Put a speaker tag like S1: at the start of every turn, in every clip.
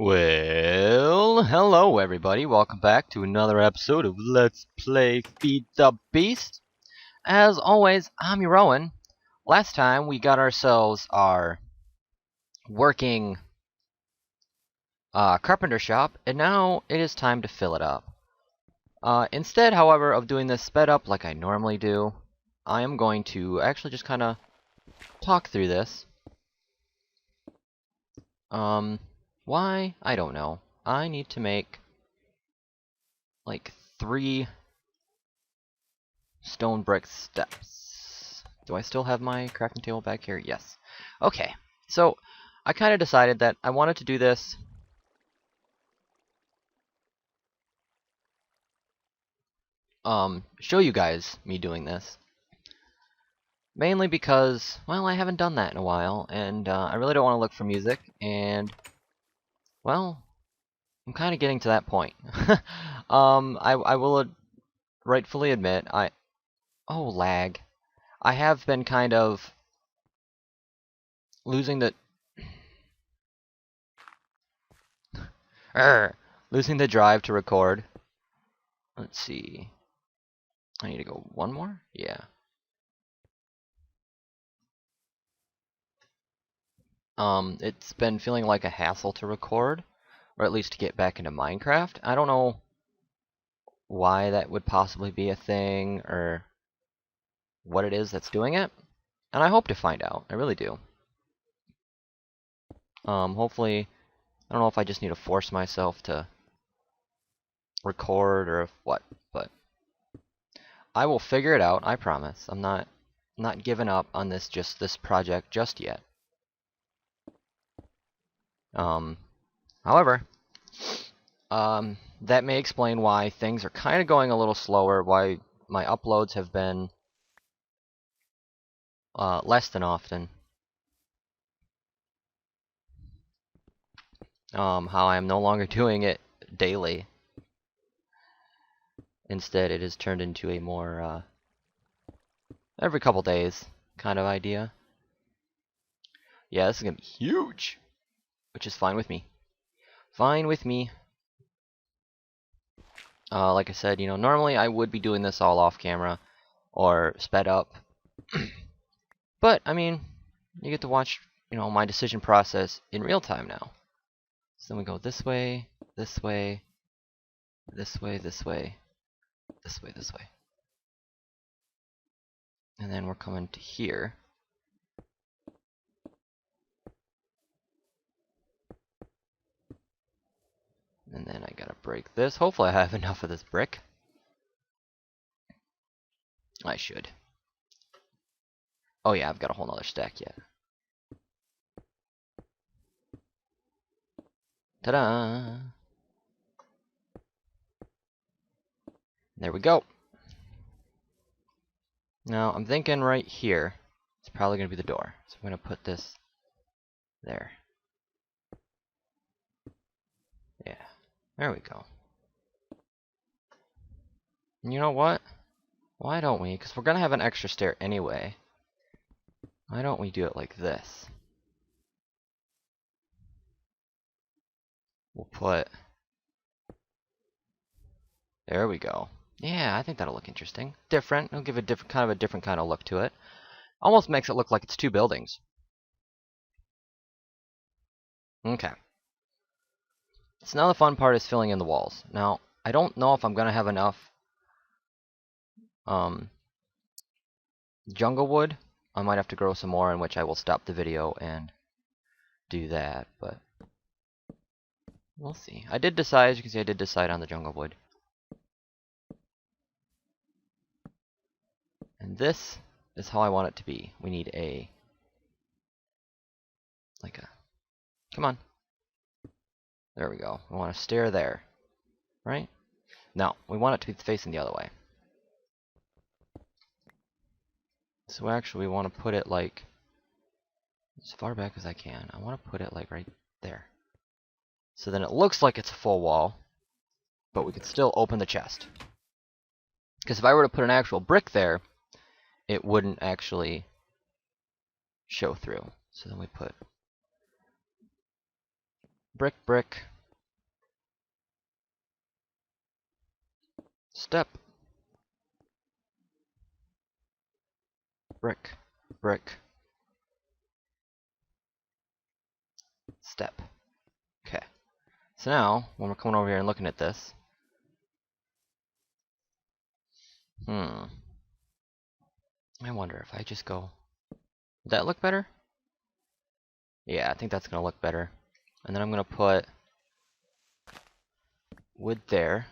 S1: Well, hello everybody. Welcome back to another episode of Let's Play Feed the Beast. As always, I'm your Owen. Last time we got ourselves our working carpenter shop, and now it is time to fill it up. Instead, however, of doing this sped up like I normally do, I am going to actually just kind of talk through this. Why? I don't know. I need to make like 3 stone brick steps. Do I still have my crafting table back here? Yes. Okay, so I kind of decided that I wanted to do this show you guys me doing this. Mainly because, well, I haven't done that in a while, and I really don't want to look for music, and, well, I'm kind of getting to that point. I will rightfully admit, oh, lag. I have been kind of losing the losing the drive to record. Let's see. I need to go one more? Yeah. It's been feeling like a hassle to record, or at least to get back into Minecraft. I don't know why that would possibly be a thing, or what it is that's doing it, and I hope to find out. I really do. Hopefully, I don't know if I just need to force myself to record or if what, but I will figure it out, I promise. I'm not giving up on this project just yet. However, that may explain why things are kind of going a little slower, why my uploads have been less than often. How I am no longer doing it daily. Instead, it has turned into a more every couple days kind of idea. Yeah, this is gonna be huge, which is fine with me. Fine with me. Like I said, normally I would be doing this all off camera or sped up. But, I mean, you get to watch, my decision process in real time now. So then we go this way, this way, this way, this way, this way, this way. And then we're coming to here. And then I gotta break this. Hopefully I have enough of this brick. I should. Oh yeah, I've got a whole nother stack yet. Ta-da! There we go. Now, I'm thinking right here, it's probably going to be the door. So I'm going to put this there. Yeah, there we go. And you know what? Why don't we? Because we're going to have an extra stair anyway. Why don't we do it like this? We'll put... There we go. Yeah, I think that'll look interesting. Different. It'll give a different kind of look to it. Almost makes it look like it's 2 buildings. Okay. So now the fun part is filling in the walls. Now, I don't know if I'm going to have enough jungle wood. I might have to grow some more, in which I will stop the video and do that, but we'll see. I did decide, as you can see, I did decide on the jungle wood. And this is how I want it to be. We need come on. There we go. We want a stair there, right? No, we want it to be facing the other way. So actually we want to put it like as far back as I can. I want to put it like right there. So then it looks like it's a full wall, but we could still open the chest. Because if I were to put an actual brick there, it wouldn't actually show through. So then we put Brick, brick. Step. Brick, brick. Step. Okay. So now, when we're coming over here and looking at this, I wonder if I just go... Would that look better? Yeah, I think that's gonna look better. And then I'm gonna put wood there.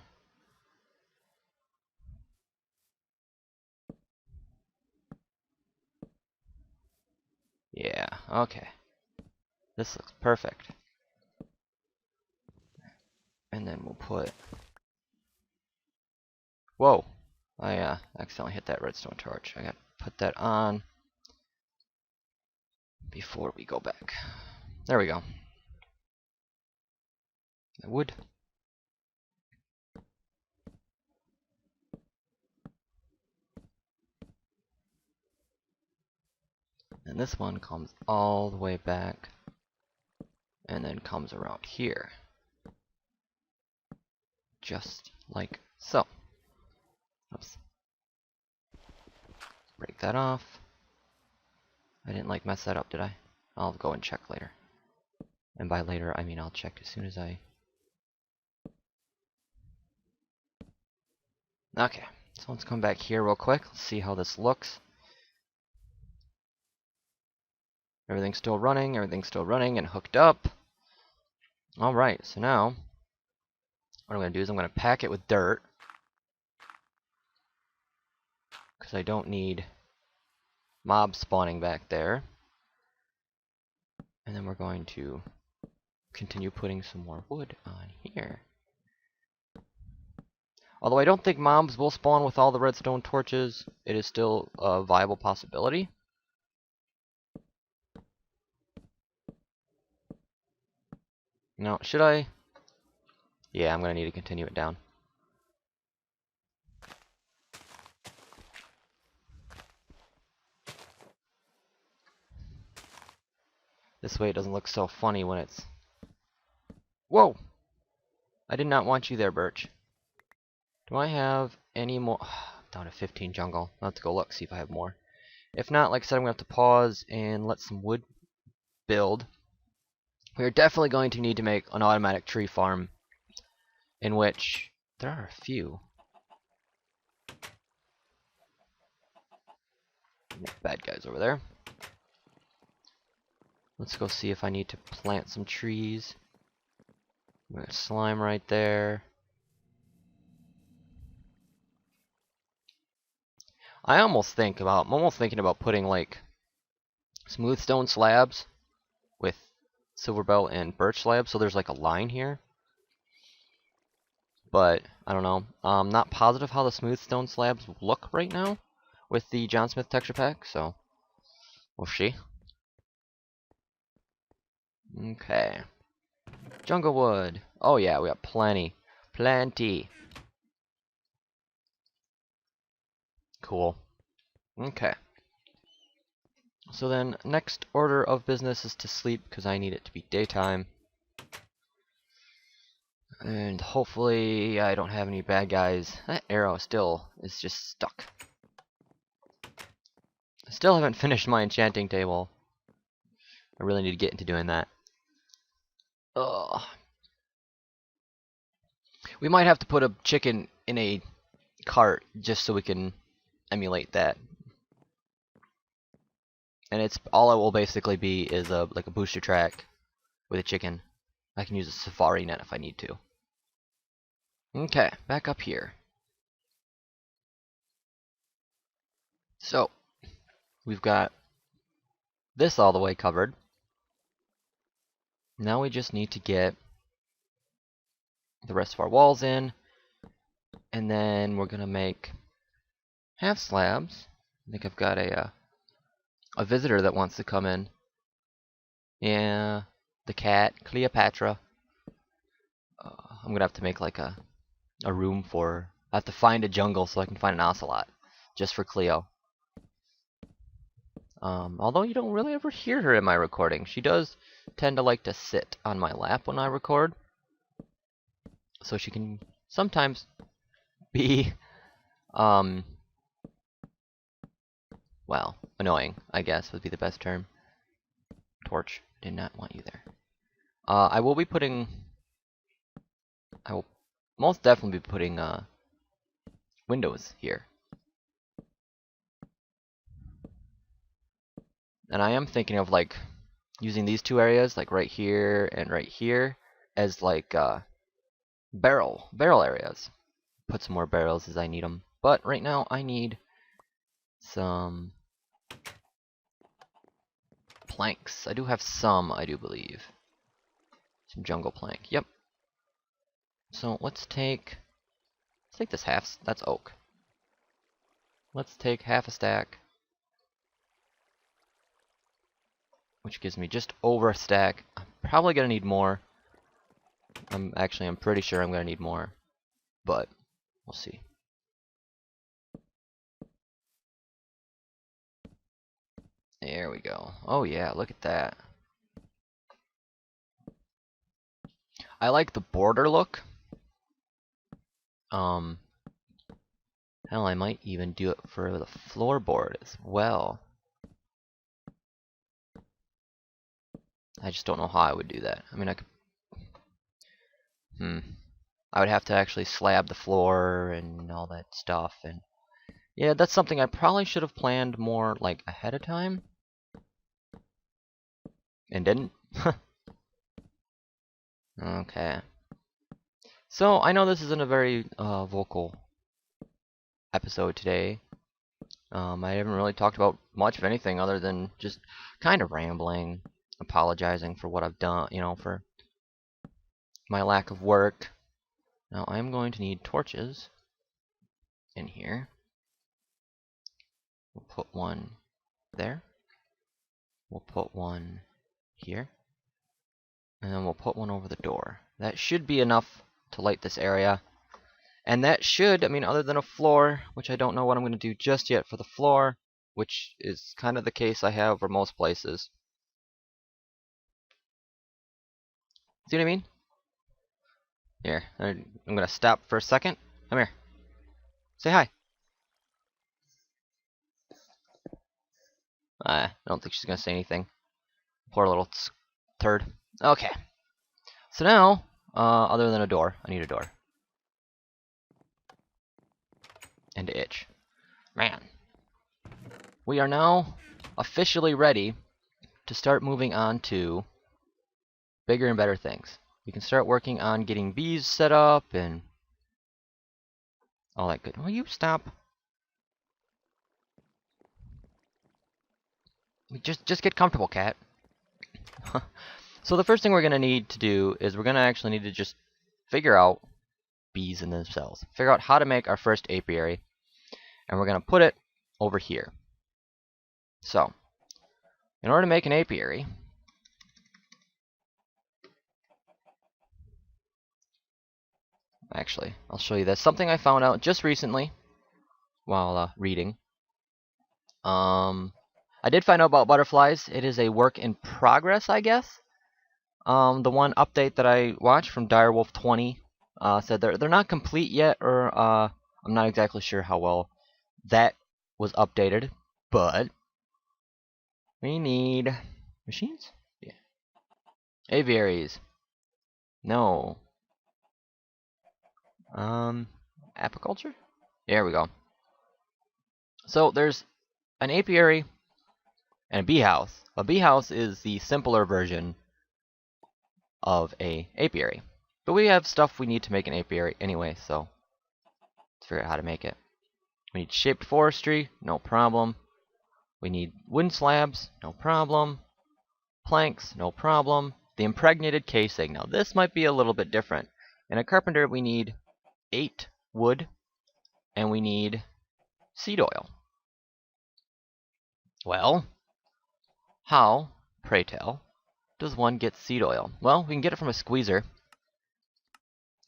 S1: Yeah, okay. This looks perfect. And then we'll put... Whoa! I accidentally hit that redstone torch. I gotta put that on before we go back. There we go. Wood. And this one comes all the way back and then comes around here. Just like so. Oops. Break that off. I didn't like mess that up, did I? I'll go and check later. And by later, I mean I'll check as soon as I... Okay, so let's come back here real quick. Let's see how this looks. Everything's still running and hooked up. Alright, so now, what I'm going to do is I'm going to pack it with dirt. Because I don't need mobs spawning back there. And then we're going to continue putting some more wood on here. Although I don't think mobs will spawn with all the redstone torches, it is still a viable possibility. Now, should I? Yeah, I'm going to need to continue it down. This way it doesn't look so funny when it's... Whoa! I did not want you there, Birch. Do I have any more? Down to 15 jungle. I'll have to go look, see if I have more. If not, like I said, I'm going to have to pause and let some wood build. We are definitely going to need to make an automatic tree farm, in which there are a few. Bad guys over there. Let's go see if I need to plant some trees. There's slime right there. I'm almost thinking about putting like smooth stone slabs with silver bell and birch slabs, so there's like a line here. But I don't know. I'm not positive how the smooth stone slabs look right now with the John Smith texture pack, so we'll see. Okay. Jungle wood. Oh yeah, we got plenty. Plenty. Cool. Okay. So then, next order of business is to sleep, because I need it to be daytime. And hopefully I don't have any bad guys. That arrow still is just stuck. I still haven't finished my enchanting table. I really need to get into doing that. Ugh. We might have to put a chicken in a cart just so we can emulate that. And it's all it will basically be is like a booster track with a chicken. I can use a safari net if I need to. Okay, back up here. So, we've got this all the way covered. Now we just need to get the rest of our walls in, and then we're gonna make half slabs. I think I've got a visitor that wants to come in. Yeah, the cat, Cleopatra. I'm gonna have to make like a room for her. I have to find a jungle so I can find an ocelot just for Cleo. Although you don't really ever hear her in my recording. She does tend to like to sit on my lap when I record, so she can sometimes be, well, annoying, I guess would be the best term. Torch, did not want you there. I will most definitely be putting windows here. And I am thinking of like using these two areas, like right here and right here, as like barrel areas. Put some more barrels as I need them. But right now I need some planks. I do have some, I do believe. Some jungle plank. Yep. So let's take this half. That's oak. Let's take half a stack, which gives me just over a stack. I'm probably gonna need more. I'm pretty sure I'm gonna need more, but we'll see. There we go. Oh yeah, look at that. I like the border look. Hell, I might even do it for the floorboard as well. I just don't know how I would do that. I mean, I could. I would have to actually slab the floor and all that stuff, and yeah, that's something I probably should have planned more like ahead of time, and didn't. Okay. So I know this isn't a very vocal episode today. I haven't really talked about much of anything other than just kind of rambling, apologizing for what I've done, for my lack of work. Now I'm going to need torches in here. We'll put one there. We'll put one here. And then we'll put one over the door. That should be enough to light this area. And that should, I mean, other than a floor, which I don't know what I'm going to do just yet for the floor, which is kind of the case I have for most places. See what I mean? Here, I'm going to stop for a second. Come here. Say hi. I don't think she's going to say anything. Poor little turd. Okay. So now, other than a door, I need a door. And to itch. Man. We are now officially ready to start moving on to bigger and better things. We can start working on getting bees set up and all that good. Will you stop? Just get comfortable, cat. So the first thing we're going to need to do is we're going to actually need to just figure out bees in themselves. Figure out how to make our first apiary. And we're going to put it over here. So, in order to make an apiary, actually, I'll show you this. Something I found out just recently while reading. I did find out about butterflies. It is a work in progress, I guess. The one update that I watched from Ep.20 said they're not complete yet, or I'm not exactly sure how well that was updated, but we need machines? Yeah. Aviaries. No. Apiculture? There we go. So there's an apiary and a bee house. A bee house is the simpler version of a apiary. But we have stuff we need to make an apiary anyway, so let's figure out how to make it. We need shaped forestry, no problem. We need wooden slabs, no problem. Planks, no problem. The impregnated casing. Now this might be a little bit different. In a carpenter we need 8 wood and we need seed oil. Well, how, pray tell, does one get seed oil? Well, we can get it from a squeezer.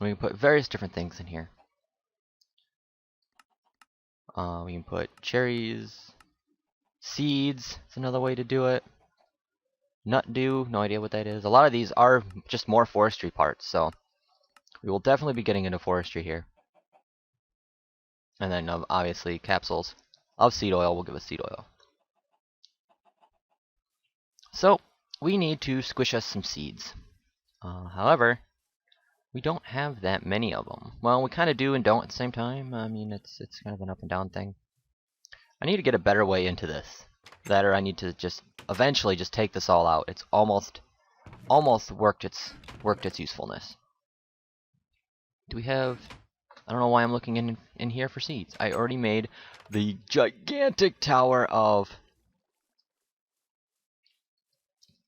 S1: We can put various different things in here. We can put cherries, seeds, it's another way to do it. Nut dew, no idea what that is. A lot of these are just more forestry parts, so we will definitely be getting into forestry here. And then obviously capsules of seed oil will give us seed oil. So we need to squish us some seeds. However, we don't have that many of them. Well, we kind of do and don't at the same time. I mean, it's kind of an up and down thing. I need to get a better way into this. That, or I need to just eventually just take this all out. It's almost worked its usefulness. Do we have? I don't know why I'm looking in here for seeds. I already made the gigantic tower of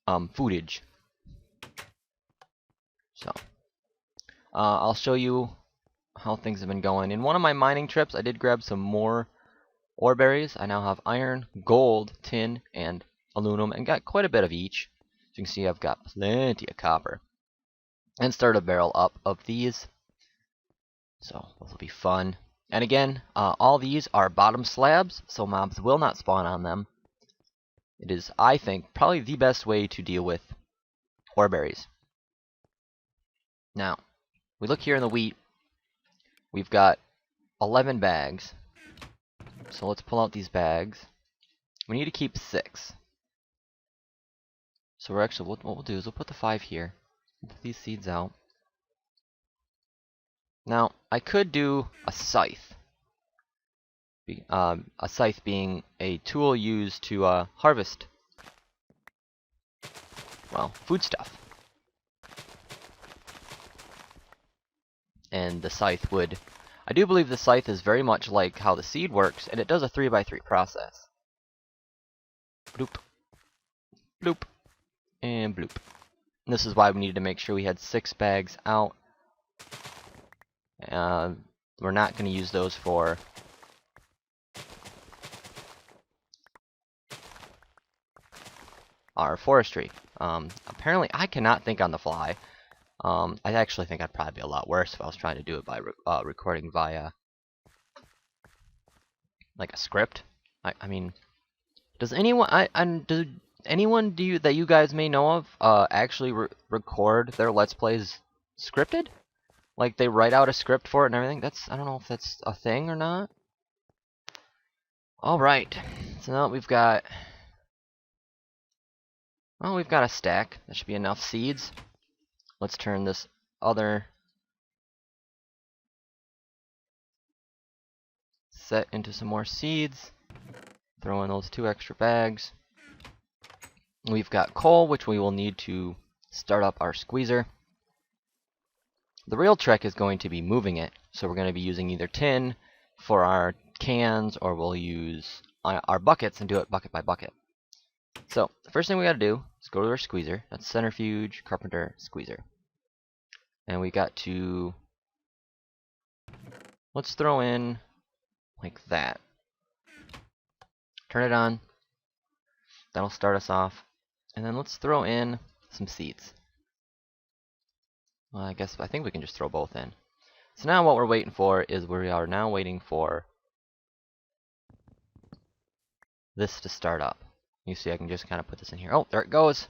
S1: foodage. So I'll show you how things have been going. In one of my mining trips, I did grab some more ore berries. I now have iron, gold, tin, and aluminum, and got quite a bit of each. As you can see, I've got plenty of copper. And start a barrel up of these. So this will be fun. And again, all these are bottom slabs, so mobs will not spawn on them. It is, I think, probably the best way to deal with ore berries. Now, we look here in the wheat. We've got 11 bags. So let's pull out these bags. We need to keep 6. So we're actually, what we'll do is we'll put the 5 here. We'll put these seeds out. Now, I could do a scythe. A scythe being a tool used to harvest, well, foodstuff. And the scythe would, I do believe the scythe is very much like how the seed works, and it does a 3x3 process. Bloop, bloop, and bloop. And this is why we needed to make sure we had 6 bags out. We're not going to use those for our forestry. Apparently, I cannot think on the fly. I actually think I'd probably be a lot worse if I was trying to do it by recording via like a script. I mean, does anyone that you guys may know of actually record their Let's Plays scripted? Like they write out a script for it and everything? I don't know if that's a thing or not. All right, so now we've got a stack. That should be enough seeds. Let's turn this other set into some more seeds. Throw in those 2 extra bags. We've got coal, which we will need to start up our squeezer. The real trick is going to be moving it. So we're going to be using either tin for our cans, or we'll use our buckets and do it bucket by bucket. So the first thing we got to do is go to our squeezer. That's centrifuge, carpenter, squeezer. And we got to, let's throw in like that. Turn it on. That'll start us off. And then let's throw in some seeds. Well, I think we can just throw both in. So now what we're waiting for is we are now waiting for this to start up. You see, I can just kind of put this in here. Oh, there it goes.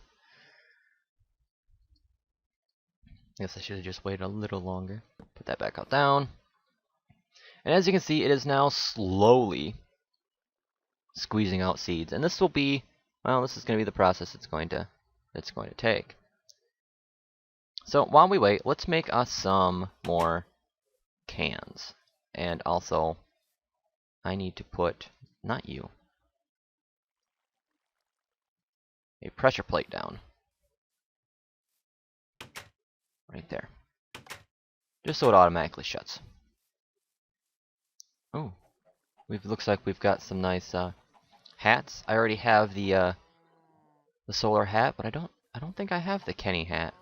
S1: Guess I should have just waited a little longer. Put that back out down. And as you can see, it is now slowly squeezing out seeds. And this will be, well, this is going to be the process it's going to take. So while we wait, let's make us some more cans. And also, I need to put, not you, a pressure plate down. Right there. Just so it automatically shuts. Oh, looks like we've got some nice hats. I already have the solar hat, but I don't think I have the Kenny hat.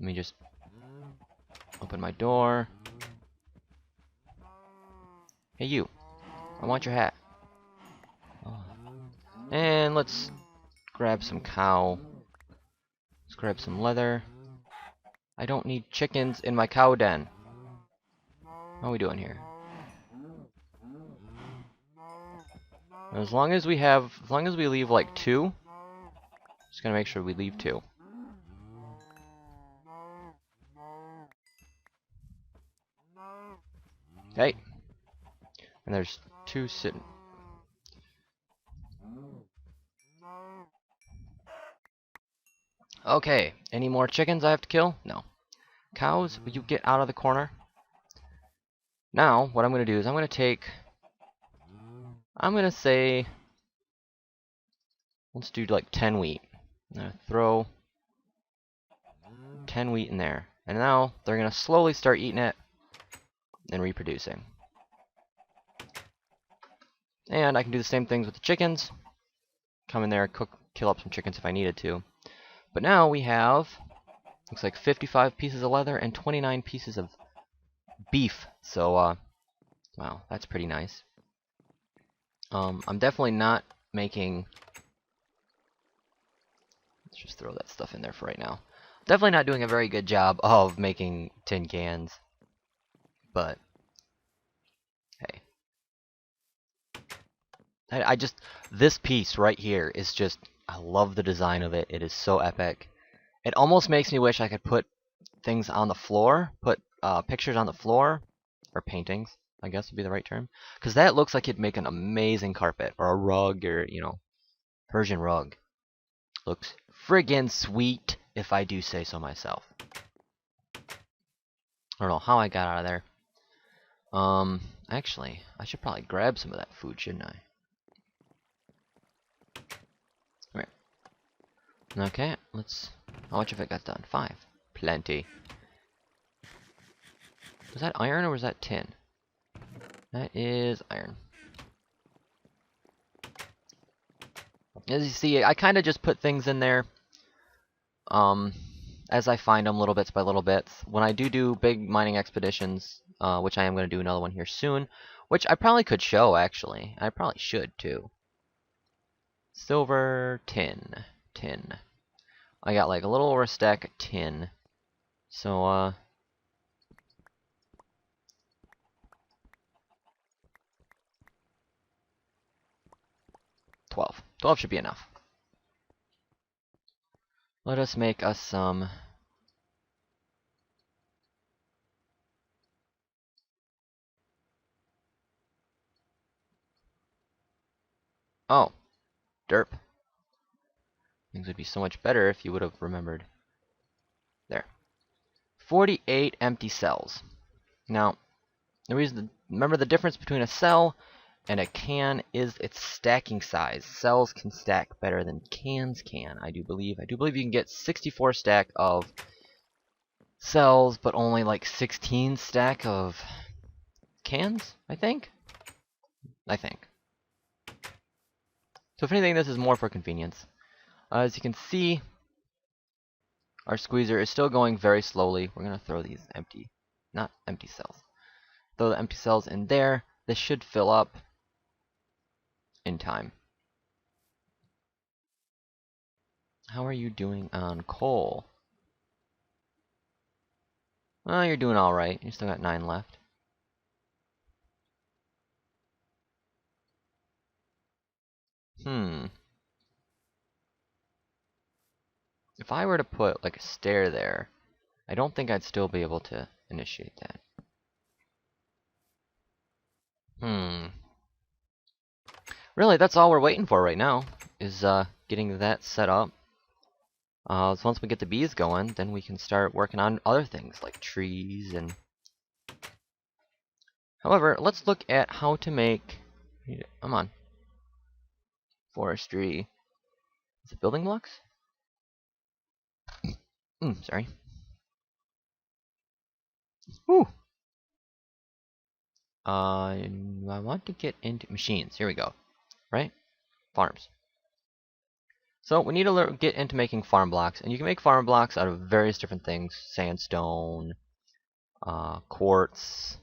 S1: Let me just open my door. Hey you, I want your hat. Oh. And let's grab some cow. Let's grab some leather. I don't need chickens in my cow den. How are we doing here? As long as we leave like 2, Just gonna make sure we leave 2. Okay. And there's 2 sitting. Okay, any more chickens I have to kill? No. Cows, will you get out of the corner? Now, what I'm going to do is I'm going to say, let's do like 10 wheat. I'm going to throw 10 wheat in there. And now, they're going to slowly start eating it and reproducing. And I can do the same things with the chickens. Come in there, kill up some chickens if I needed to. But now we have, looks like 55 pieces of leather and 29 pieces of beef. So, wow, that's pretty nice. I'm definitely not making... Let's just throw that stuff in there for right now. Definitely not doing a very good job of making tin cans. But, hey. I just... This piece right here is just... I love the design of it. It is so epic. It almost makes me wish I could put things on the floor. Put pictures on the floor. Or paintings, I guess would be the right term. Because that looks like it'd make an amazing carpet. Or a rug, or, you know, Persian rug. Looks friggin' sweet, if I do say so myself. I don't know how I got out of there. Actually, I should probably grab some of that food, shouldn't I? Alright. Okay, let's... How much of it got done? 5. Plenty. Was that iron or was that tin? That is iron. As you see, I kind of just put things in there as I find them little bits by little bits. When I do big mining expeditions, which I am going to do another one here soon, which I probably could show, actually. I probably should, too. Silver, tin. I got like a little over a stack of tin. So, 12. 12 should be enough. Let us make us some... Oh. Derp. Things would be so much better if you would have remembered. There. 48 empty cells. Now, remember the difference between a cell and a can is its stacking size. Cells can stack better than cans can, I do believe. I do believe you can get 64 stack of cells, but only like 16 stack of cans, I think. So if anything, this is more for convenience. As you can see, our squeezer is still going very slowly. We're going to throw these not empty cells. Throw the empty cells in there. This should fill up in time. How are you doing on coal? Well, you're doing alright. You still got 9 left. If I were to put like a stair there, I don't think I'd still be able to initiate that. Really, that's all we're waiting for right now, is getting that set up. So once we get the bees going, then we can start working on other things like trees and... However, let's look at how to make... Come on. Forestry. Is it building blocks? Sorry. Whew. I want to get into machines. Here we go. Right? Farms. So we need to get into making farm blocks, and you can make farm blocks out of various different things: sandstone, quartz.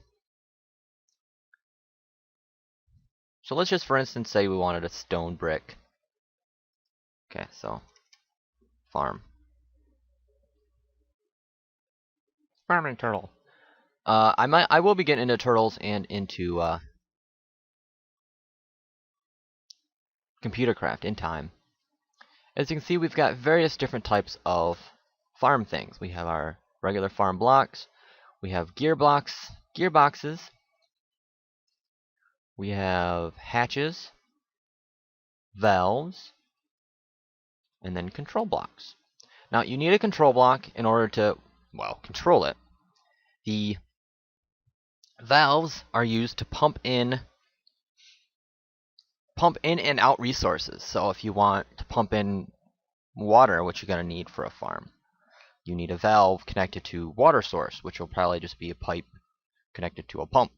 S1: So let's just, for instance, say we wanted a stone brick. Okay, so farming turtle. I will be getting into turtles and into computer craft in time. As you can see, we've got various different types of farm things. We have our regular farm blocks, we have gearboxes, we have hatches, valves, and then control blocks. Now, you need a control block in order to, well, control it. The valves are used to pump in and out resources. So if you want to pump in water, which you're going to need for a farm, you need a valve connected to water source, which will probably just be a pipe connected to a pump.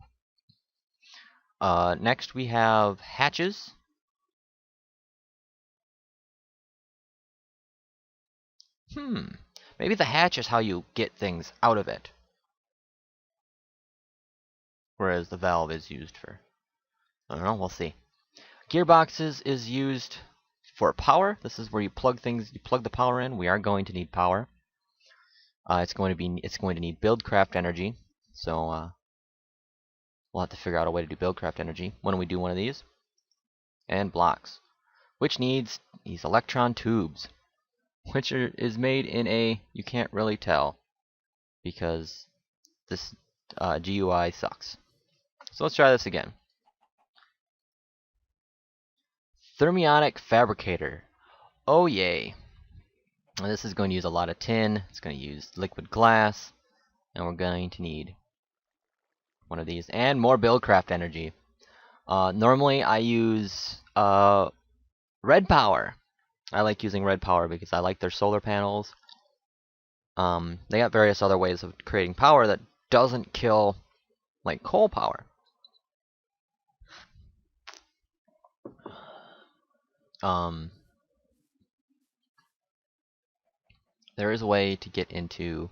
S1: Next we have hatches. Maybe the hatch is how you get things out of it, whereas the valve is used for, I don't know, we'll see. Gearboxes is used for power. This is where you plug the power in. We are going to need power. It's going to need buildcraft energy. So we'll have to figure out a way to do buildcraft energy when we do one of these. And blocks, which needs these electron tubes, which is made in a, you can't really tell because this GUI sucks. So let's try this again. Thermionic fabricator. Oh yay. And this is going to use a lot of tin. It's going to use liquid glass. And we're going to need one of these. And more buildcraft energy. Normally I use red power. I like using red power because I like their solar panels. They got various other ways of creating power that doesn't kill like coal power. There is a way to get into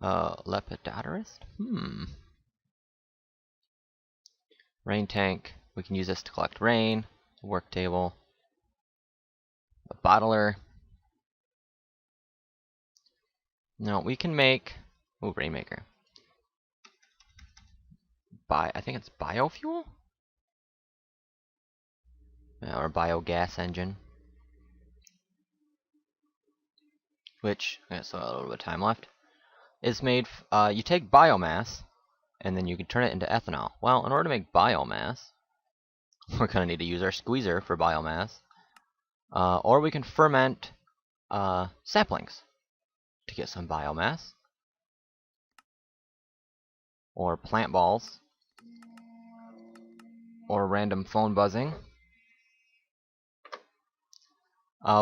S1: Lepidopterist? Rain tank. We can use this to collect rain. Work table. A bottler. No, we can make... Ooh, Rainmaker. I think it's biofuel? Or biogas engine. Which, okay, so a little bit of time left. Is made, you take biomass, and then you can turn it into ethanol. Well, in order to make biomass, we're going to need to use our squeezer for biomass. Or we can ferment saplings to get some biomass. Or plant balls. Or random phone buzzing.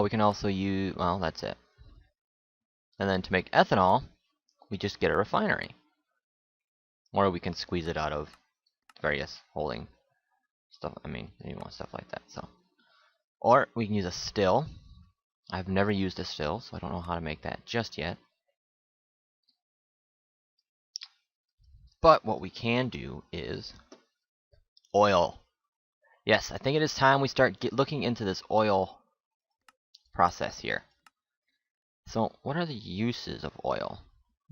S1: We can also use, well, that's it. And then to make ethanol, we just get a refinery. Or we can squeeze it out of various holding stuff. I mean, you want stuff like that. So, or we can use a still. I've never used a still, so I don't know how to make that just yet. But what we can do is oil. Yes, I think it is time we start looking into this oil process here. So, what are the uses of oil?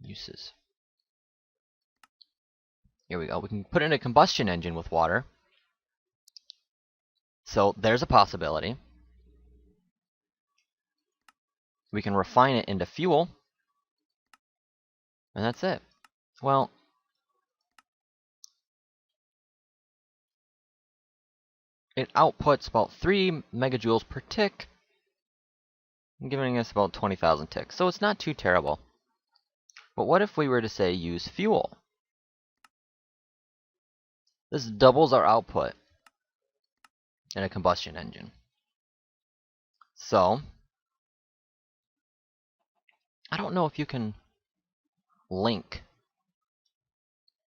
S1: Uses. Here we go. We can put in a combustion engine with water. So, there's a possibility. We can refine it into fuel. And that's it. Well, it outputs about 3 megajoules per tick, giving us about 20,000 ticks. So it's not too terrible. But what if we were to say use fuel? This doubles our output in a combustion engine. So, I don't know if you can link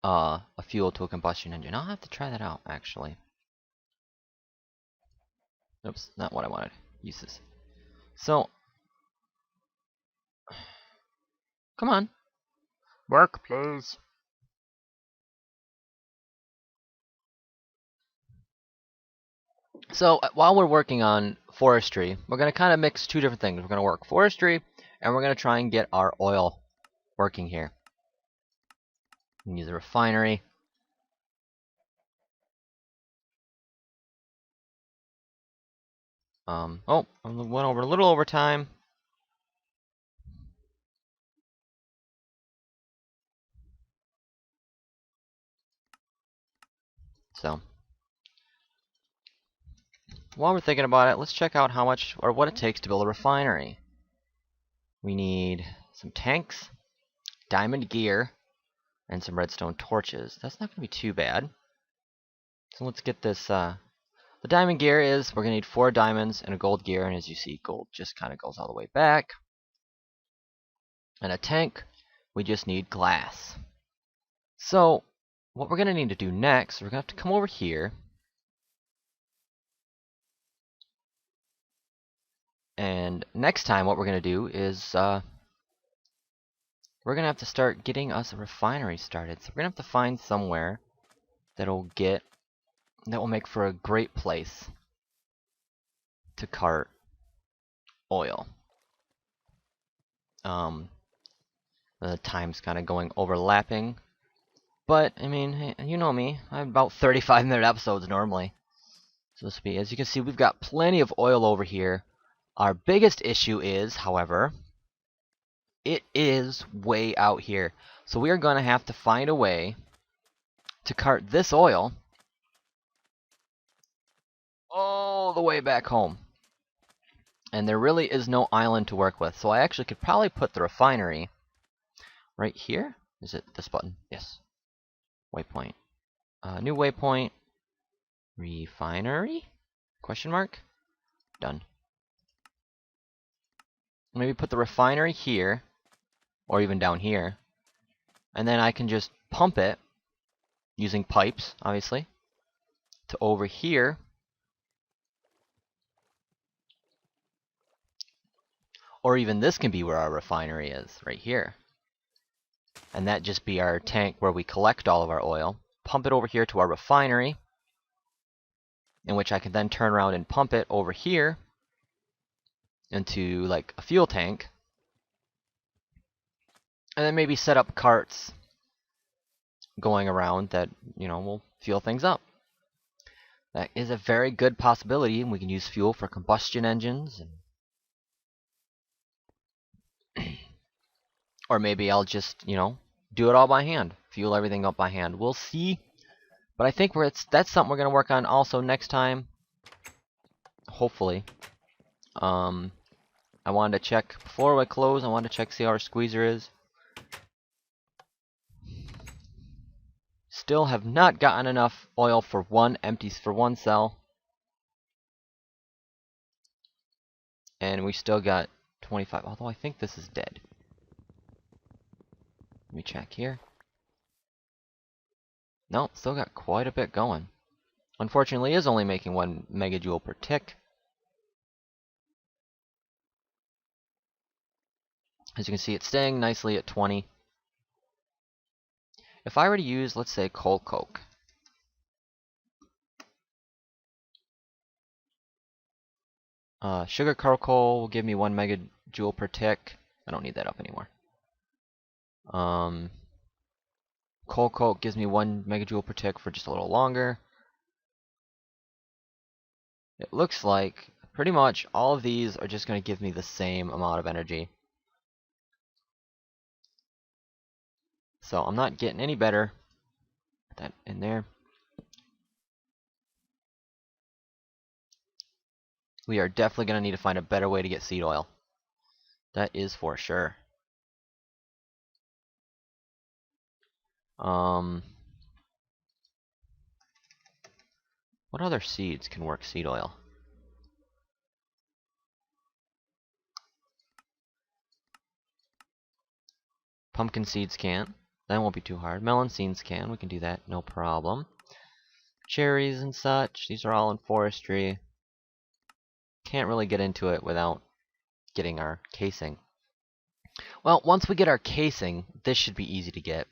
S1: a fuel to a combustion engine. I'll have to try that out, actually. Oops, not what I wanted. Uses. So, come on. Work, please. So, while we're working on forestry, we're going to kind of mix two different things. We're going to work forestry, and we're going to try and get our oil working here. We can use a refinery. Oh, I went over a little over time. So, while we're thinking about it, let's check out how much or what it takes to build a refinery. We need some tanks, diamond gear, and some redstone torches. That's not going to be too bad. So let's get this. The diamond gear is we're going to need 4 diamonds and a gold gear, and as you see, gold just kind of goes all the way back. And a tank, we just need glass. So what we're going to need to do next, we're going to have to come over here. And next time what we're going to do is we're going to have to start getting us a refinery started. So we're going to have to find somewhere that will make for a great place to cart oil. The time's kind of going overlapping, but I mean, hey, you know me, I have about 35-minute episodes normally. So this will be, as you can see, we've got plenty of oil over here. Our biggest issue is, however, it is way out here. So we are going to have to find a way to cart this oil all the way back home. And there really is no island to work with. So I actually could probably put the refinery right here. Is it this button? Yes. Waypoint. New waypoint. Refinery? Question mark? Done. Maybe put the refinery here, or even down here. And then I can just pump it, using pipes, obviously, to over here. Or even this can be where our refinery is, right here. And that just be our tank where we collect all of our oil. Pump it over here to our refinery, in which I can then turn around and pump it over here into like a fuel tank. And then maybe set up carts going around that, will fuel things up. That is a very good possibility, and we can use fuel for combustion engines. Or maybe I'll just, do it all by hand. Fuel everything up by hand. We'll see. But I think that's something we're going to work on also next time. Hopefully. I wanted to check, before I close, I wanted to check, see how our squeezer is. Still have not gotten enough oil for one cell. And we still got 25, although I think this is dead. Let me check here. No, still got quite a bit going. Unfortunately, it is only making 1 megajoule per tick. As you can see, it's staying nicely at 20. If I were to use, let's say, coal coke. Sugar charcoal will give me 1 megajoule per tick. I don't need that up anymore. Coal coke gives me 1 megajoule per tick for just a little longer. It looks like pretty much all of these are just going to give me the same amount of energy. So I'm not getting any better. Put that in there. We are definitely going to need to find a better way to get seed oil. That is for sure. What other seeds can work seed oil? Pumpkin seeds can't. That won't be too hard. Melon seeds can. We can do that, no problem. Cherries and such. These are all in forestry. Can't really get into it without getting our casing. Well, once we get our casing, this should be easy to get.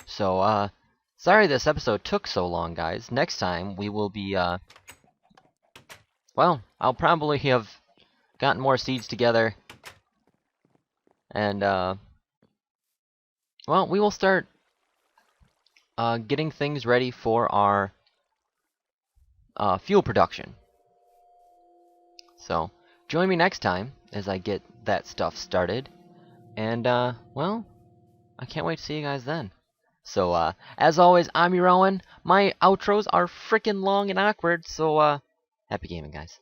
S1: So, sorry this episode took so long, guys. Next time, we will be, well, I'll probably have gotten more seeds together. And, well, we will start getting things ready for our fuel production. So, join me next time as I get that stuff started. And, well, I can't wait to see you guys then. So, as always, I'm your Owen. My outros are freaking long and awkward, so, happy gaming, guys.